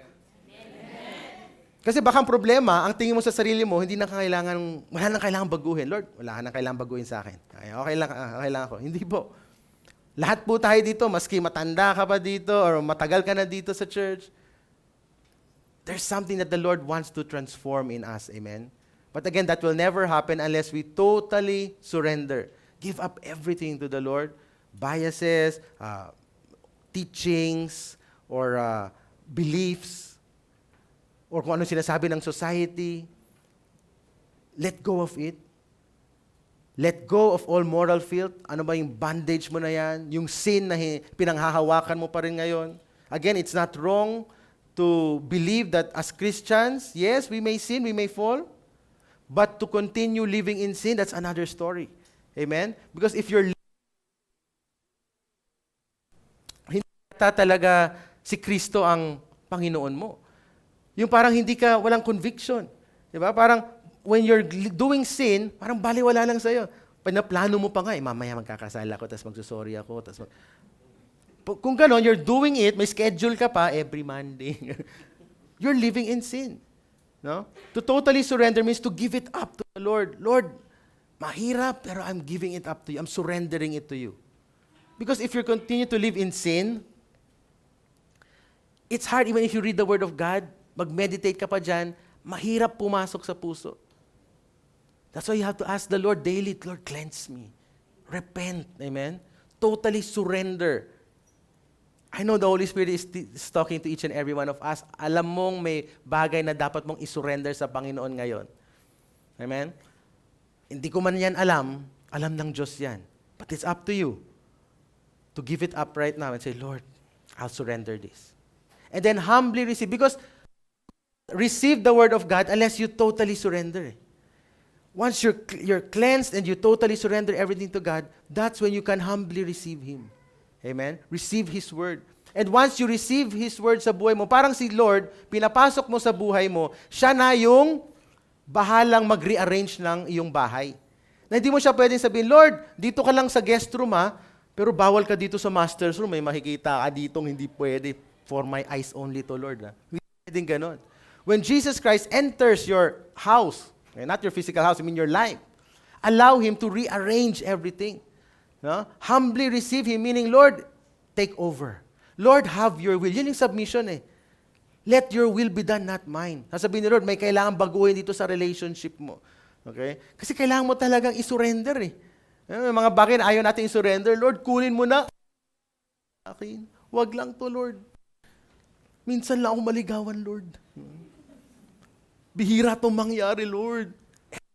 Kasi baka ang problema, ang tingin mo sa sarili mo, wala nang kailangan baguhin. Lord, wala nang kailangan baguhin sa akin. Okay lang ako. Hindi po. Lahat po tayo dito, maski matanda ka pa dito, or matagal ka na dito sa church, there's something that the Lord wants to transform in us. Amen? But again, that will never happen unless we totally surrender. Give up everything to the Lord. Biases, teachings, or beliefs, or kung ano sinasabi ng society. Let go of it. Let go of all moral filth. Ano ba yung bandage mo na yan? Yung sin na pinanghahawakan mo pa rin ngayon. Again, it's not wrong to believe that as Christians, yes, we may sin, we may fall, but to continue living in sin, that's another story. Amen? Because if you're talaga si Kristo ang Panginoon mo. Yung parang hindi ka, walang conviction. Di ba? Parang when you're doing sin, parang baliwala lang sa'yo. Panaplano mo pa nga, mamaya magkakasala ako, tapos magsusorry ako, tapos kung gano'n, you're doing it, may schedule ka pa every Monday. You're living in sin. No? To totally surrender means to give it up to the Lord. Lord, mahirap, pero I'm giving it up to you. I'm surrendering it to you. Because if you continue to live in sin, it's hard even if you read the Word of God, mag-meditate ka pa dyan, mahirap pumasok sa puso. That's why you have to ask the Lord daily, Lord, cleanse me. Repent. Amen? Totally surrender. I know the Holy Spirit is talking to each and every one of us. Alam mong may bagay na dapat mong isurrender sa Panginoon ngayon. Amen? Hindi ko man yan alam ng Diyos yan. But it's up to you to give it up right now and say, Lord, I'll surrender this. And then humbly receive. Because receive the Word of God unless you totally surrender. Once you're cleansed and you totally surrender everything to God, that's when you can humbly receive Him. Amen? Receive His Word. And once you receive His Word sa buhay mo, parang si Lord, pinapasok mo sa buhay mo, siya na yung bahalang mag-rearrange ng iyong bahay. Na hindi mo siya pwedeng sabihin, Lord, dito ka lang sa guest room pero bawal ka dito sa master's room, may makikita ka ditong hindi pwede. For my eyes only to, Lord. Hindi pwedeng ganon. When Jesus Christ enters your house, not your physical house, I mean your life, allow Him to rearrange everything. No? Humbly receive Him, meaning, Lord, take over. Lord, have your will. Yun yung submission Let your will be done, not mine. Sasabihin ni Lord, may kailangan baguhin dito sa relationship mo. Okay? Kasi kailangan mo talagang isurrender May mga bagay na ayaw natin isurrender. Lord, kunin mo na. Akin. Wag lang to, Lord. Minsan lang ako maligawan, Lord. Bihira itong mangyari, Lord.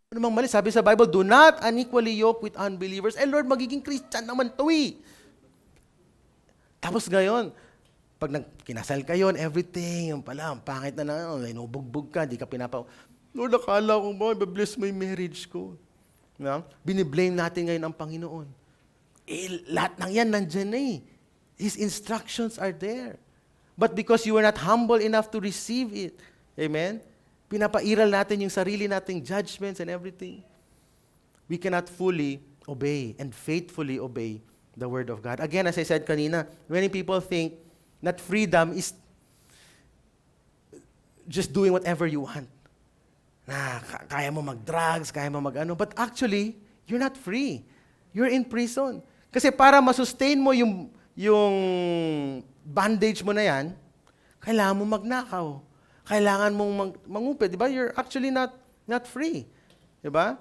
Ano namang mali? Sabi sa Bible, do not unequally yoke with unbelievers. Lord, magiging Christian naman to Tapos ngayon, pag kinasal kayo and everything, yung pala, ang pangit na inubugbog ka, di ka Lord, akala ko ba, i-bless mo yung marriage ko. No? Biniblame natin ngayon ang Panginoon. Lahat ng yan nandyan His instructions are there. But because you were not humble enough to receive it, amen? Pinapairal natin yung sarili nating judgments and everything. We cannot fully obey and faithfully obey the Word of God. Again, as I said kanina, many people think that freedom is just doing whatever you want. Kaya mo mag-drugs, kaya mo mag-ano. But actually, you're not free. You're in prison. Kasi para masustain mo yung bandage mo na yan, kailangan mo magnakaw. Kailangan mong mangupit, di ba? You're actually not free. Di ba?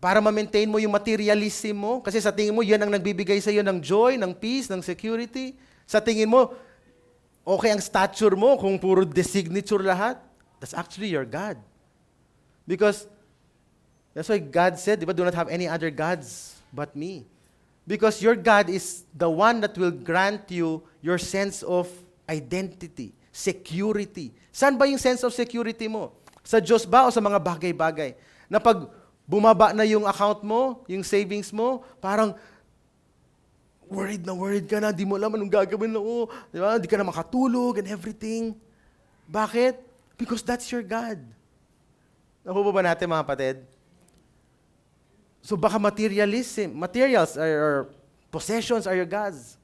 Para ma-maintain mo yung materialism mo, kasi sa tingin mo, yan ang nagbibigay sa iyo ng joy, ng peace, ng security. Sa tingin mo, okay ang stature mo kung puro designature lahat. That's actually your God. Because, that's why God said, di ba, do not have any other gods but me. Because your God is the one that will grant you your sense of identity, security. Saan ba yung sense of security mo? Sa Diyos ba o sa mga bagay-bagay? Na pag bumaba na yung account mo, yung savings mo, parang worried ka na, di mo alam anong gagawin mo, di ba? Di ka na makatulog and everything. Bakit? Because that's your God. Nakuha ba natin mga kapatid? So baka materials or possessions are your gods.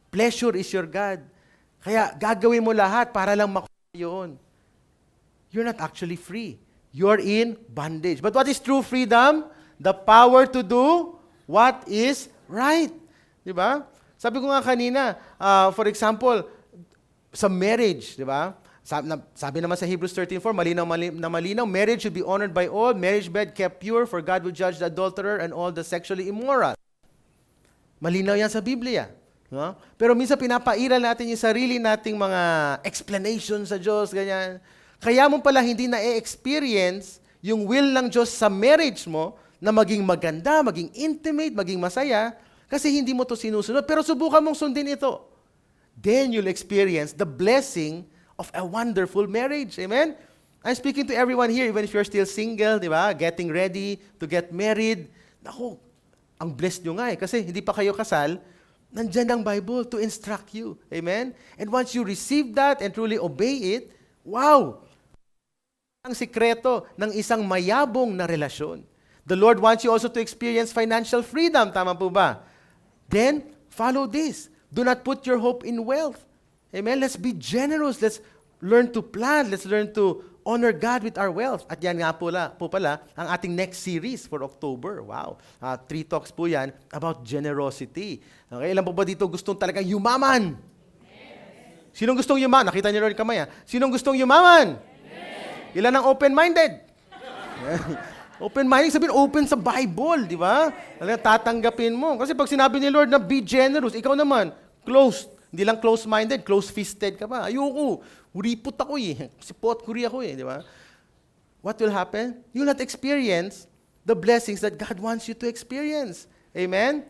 Pleasure is your God. Kaya gagawin mo lahat para lang makuha yun. You're not actually free. You're in bondage. But what is true freedom? The power to do what is right. Di ba? Sabi ko nga kanina, for example, sa marriage, di ba? Sabi naman sa Hebrews 13:4, malinaw, marriage should be honored by all, marriage bed kept pure, for God will judge the adulterer and all the sexually immoral. Malinaw yan sa Biblia. No? Pero minsan pinapairal natin yung sarili nating mga explanation sa Diyos, ganyan. Kaya mo pala hindi na-experience yung will ng Diyos sa marriage mo na maging maganda, maging intimate, maging masaya, kasi hindi mo to sinusunod. Pero subukan mong sundin ito. Then you'll experience the blessing of a wonderful marriage. Amen? I'm speaking to everyone here, even if you're still single, di ba? Getting ready to get married. Naku, ang blessed nyo nga kasi hindi pa kayo kasal, Nandyan ang Bible to instruct you. Amen? And once you receive that and truly obey it, wow! Ang sikreto ng isang mayabong na relasyon. The Lord wants you also to experience financial freedom. Tama po ba? Then, follow this. Do not put your hope in wealth. Amen? Let's be generous. Let's learn to plan. Let's learn to honor God with our wealth. At yan nga po pala ang ating next series for October. Wow. 3 talks po yan about generosity. Okay, ilan po ba dito gustong talagang yumaman? Yes. Sinong gustong yumaman? Nakita niyo rin kamay. Sinong gustong yumaman? Yes. Ilan ang open-minded? Open-minded, sabihin, open sa Bible, di ba? Tatanggapin mo. Kasi pag sinabi ni Lord na be generous, ikaw naman, closed. Hindi lang close-minded, close-fisted ka pa. Ayoko. Uripot ako eh. Sipot kuri ako eh, di ba? What will happen? You will not experience the blessings that God wants you to experience. Amen?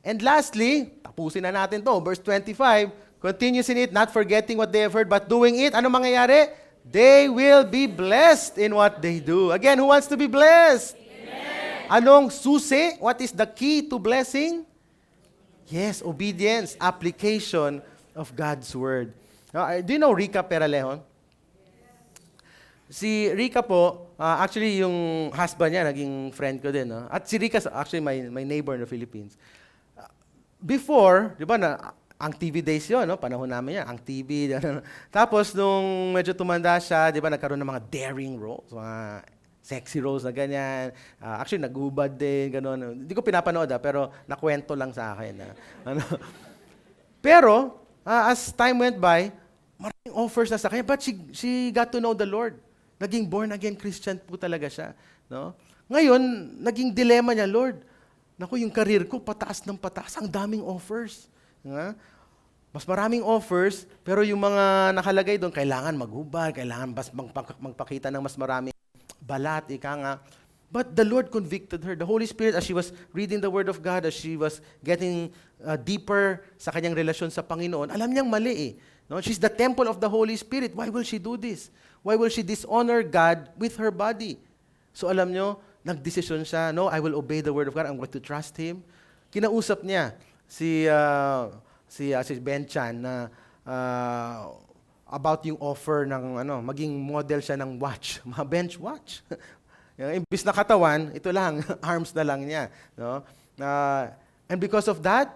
And lastly, tapusin na natin to, verse 25, continues in it, not forgetting what they have heard, but doing it. Ano mangyayari? They will be blessed in what they do. Again, who wants to be blessed? Amen. Anong susi? What is the key to blessing? Yes, obedience, application of God's Word. Do you know Rica Peralejon? Si Rica po, actually yung husband niya, naging friend ko din. No? At si Rica, actually my neighbor in the Philippines. Before, di ba ang TV days yun, no? Panahon namin yan, ang TV. Tapos, nung medyo tumanda siya, di ba, nagkaroon ng mga daring roles, mga sexy roles na ganyan. Actually, naghubad din, gano'n. Hindi ko pinapanood, pero nakwento lang sa akin. Pero, as time went by, maraming offers na sa kanya, but she got to know the Lord. Naging born-again Christian po talaga siya. No? Ngayon, naging dilema niya, Lord, naku, yung career ko, pataas ng pataas, ang daming offers. Mas maraming offers, pero yung mga nakalagay doon, kailangan maghubad, kailangan magpakita ng mas maraming balat, ika nga. But the Lord convicted her. The Holy Spirit, as she was reading the Word of God, as she was getting deeper sa kanyang relasyon sa Panginoon, alam niyang mali eh. No? She's the temple of the Holy Spirit. Why will she do this? Why will she dishonor God with her body? So alam niyo, nagdesisyon siya, no, I will obey the Word of God. I'm going to trust Him. Kinausap niya si Ben Chan na about yung offer ng maging model siya ng watch, mga bench watch. Imbis na katawan, ito lang, arms na lang niya, no? And because of that,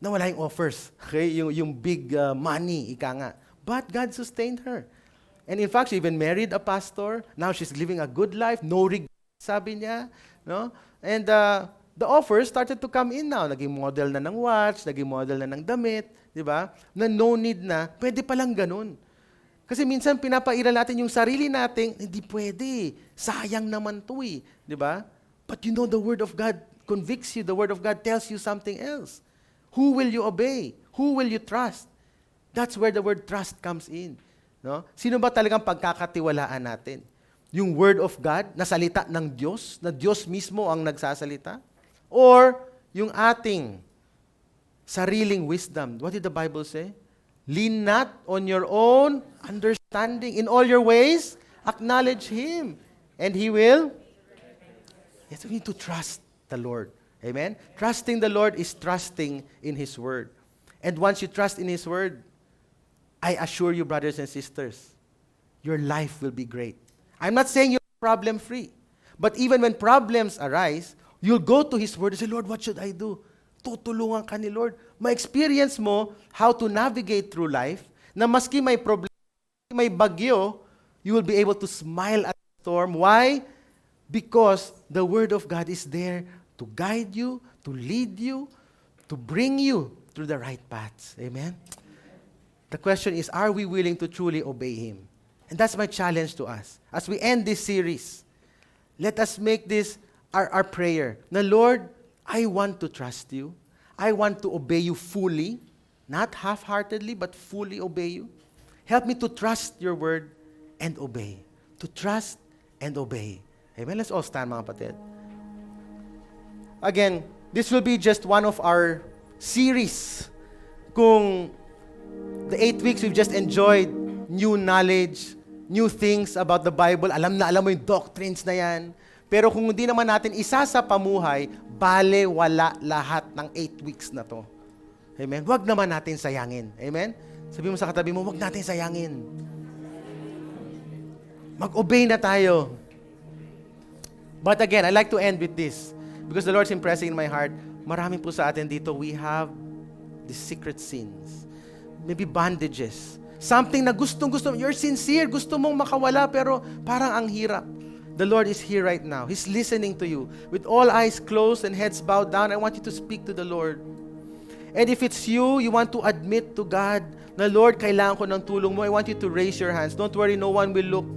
nawala yung offers. Okay, yung big money, ika nga. But God sustained her. And in fact, she even married a pastor. Now she's living a good life, no regrets, sabi niya, no? And the offers started to come in now. Naging model na ng watch, naging model na ng damit, di ba? Na no need na, pwede palang ganun. Kasi minsan pinapaira natin yung sarili natin, hindi pwede. Sayang naman to eh, di ba? But you know the Word of God convicts you. The Word of God tells you something else. Who will you obey? Who will you trust? That's where the word trust comes in. No? Sino ba talagang pagkakatiwalaan natin? Yung Word of God, na salita ng Diyos, na Diyos mismo ang nagsasalita? Or yung ating sariling wisdom? What did the Bible say? Lean not on your own understanding. In all your ways, acknowledge Him. And He will? Yes, we need to trust the Lord. Amen? Trusting the Lord is trusting in His Word. And once you trust in His Word, I assure you, brothers and sisters, your life will be great. I'm not saying you're problem-free. But even when problems arise, you'll go to His Word and say, Lord, what should I do? Tutulungan ka ni Lord. Ma-experience mo how to navigate through life na maski may problem, may bagyo, you will be able to smile at the storm. Why? Because the Word of God is there to guide you, to lead you, to bring you through the right paths. Amen? The question is, are we willing to truly obey Him? And that's my challenge to us. As we end this series, let us make this our prayer. Na Lord, I want to trust You. I want to obey You fully, not half-heartedly, but fully obey You. Help me to trust Your Word and obey. To trust and obey. Amen? Let's all stand, mga kapatid. Again, this will be just one of our series. Kung the 8 weeks we've just enjoyed new knowledge, new things about the Bible, alam mo yung doctrines na yan. Pero kung hindi naman natin isa sa pamuhay, bale wala lahat ng 8 weeks na to. Amen? Huwag naman natin sayangin. Amen? Sabi mo sa katabi mo, huwag natin sayangin. Mag-obey na tayo. But again, I like to end with this. Because the Lord's impressing in my heart, marami po sa atin dito, we have the secret sins. Maybe bondages. Something na gustong-gusto, you're sincere, gusto mong makawala, pero parang ang hirap. The Lord is here right now. He's listening to you. With all eyes closed and heads bowed down, I want you to speak to the Lord. And if it's you want to admit to God na, Lord, kailangan ko ng tulong mo, I want you to raise your hands. Don't worry, no one will look.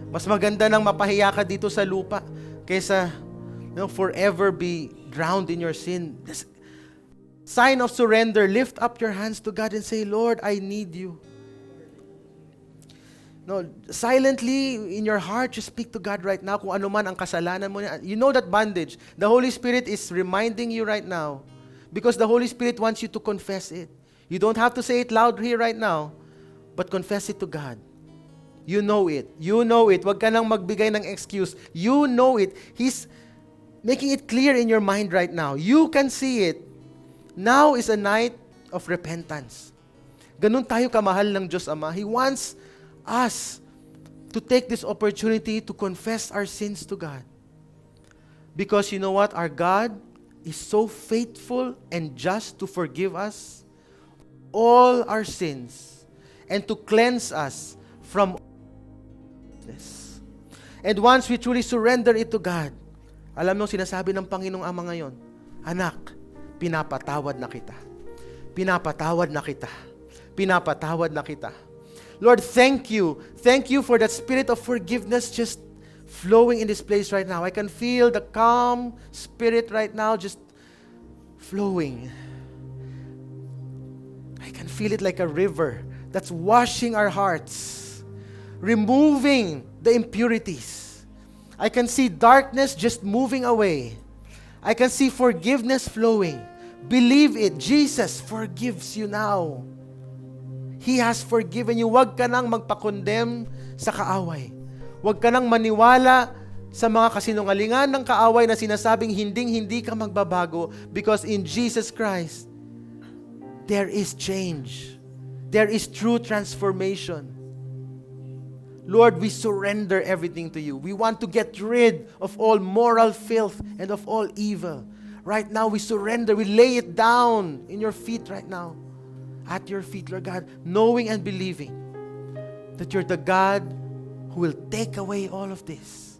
Mas maganda nang mapahiya ka dito sa lupa kaysa forever be drowned in your sin. This sign of surrender, lift up your hands to God and say, Lord, I need you. No, silently in your heart, just speak to God right now kung ano man ang kasalanan mo. You know that bondage. The Holy Spirit is reminding you right now because the Holy Spirit wants you to confess it. You don't have to say it loud here right now, but confess it to God. You know it. You know it. Huwag ka nang magbigay ng excuse. You know it. He's making it clear in your mind right now. You can see it. Now is a night of repentance. Ganun tayo kamahal ng Diyos Ama. He wants us to take this opportunity to confess our sins to God. Because you know what? Our God is so faithful and just to forgive us all our sins and to cleanse us from this. And once we truly surrender it to God, alam mo, sinasabi ng Panginoong Ama ngayon, anak, pinapatawad na kita. Pinapatawad na kita. Pinapatawad na kita. Lord, thank you. Thank you for that spirit of forgiveness just flowing in this place right now. I can feel the calm spirit right now just flowing. I can feel it like a river that's washing our hearts, removing the impurities. I can see darkness just moving away. I can see forgiveness flowing. Believe it. Jesus forgives you now. He has forgiven you. Huwag ka nang magpa-condemn sa kaaway. Huwag ka nang maniwala sa mga kasinungalingan ng kaaway na sinasabing hindi ka magbabago because in Jesus Christ, there is change. There is true transformation. Lord, we surrender everything to you. We want to get rid of all moral filth and of all evil. Right now, we surrender. We lay it down in your feet right now. At your feet, Lord God, knowing and believing that you're the God who will take away all of this.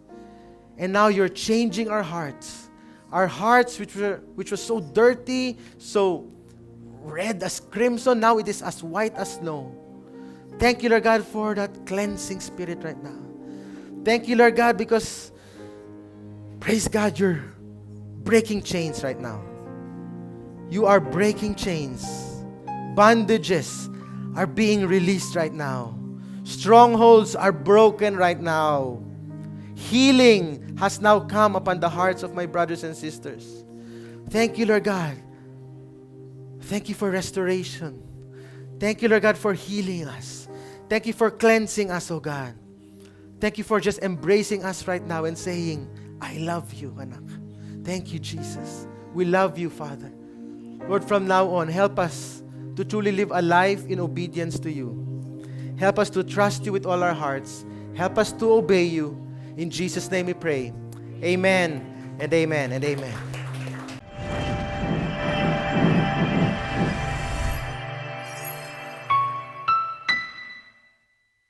And now you're changing our hearts which were so dirty, so red as crimson, now it is as white as snow. Thank you, Lord God, for that cleansing spirit right now. Thank you, Lord God, because, praise God, you're breaking chains right now. You are breaking chains. Bondages are being released right now. Strongholds are broken right now. Healing has now come upon the hearts of my brothers and sisters. Thank you, Lord God. Thank you for restoration. Thank you, Lord God, for healing us. Thank you for cleansing us, oh God. Thank you for just embracing us right now and saying, I love you, anak. Thank you, Jesus. We love you, Father. Lord, from now on, help us to truly live a life in obedience to you. Help us to trust you with all our hearts. Help us to obey you. In Jesus' name we pray. Amen and amen and amen.